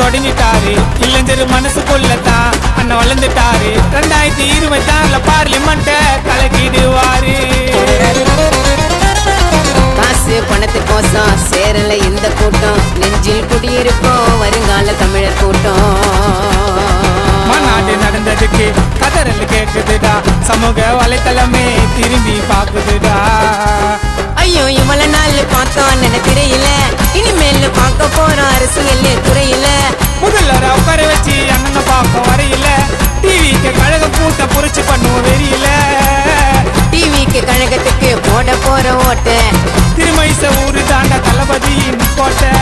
தொடங்கிட்டாரு இளைஞர் மனசுக்குள்ளதான் அண்ணன் வளர்ந்துட்டாரு 2026 பார்லிமெண்ட கலக்கிடுவாரு காசு பணத்துக்கோசம் சேரல இந்த கூட்டம் நெஞ்சில் குடியிருப்போம் வருங்கால தமிழர் கூட்டம் மாநாடு நடந்ததுக்கு கதறல் கேக்குதுடா சமூக வலைத்தளமே திரும்பி பாக்குதுடா ஐயோ இவ்வளவு நாள் பார்த்தோம் அண்ணனை திரையில இனிமேல் பார்க்க போறோம் அரசியல் துறையில முதல்ல உட்கார வச்சு அண்ணனை பார்க்க வரையில டிவிக்கு கழக கூட்ட புரட்சி பண்ணுவோம் வெறியில டிவிக்கு கழகத்துக்கு போட போற ஓட்ட திருமைச ஊரு தாண்ட தளபதி கோட்டை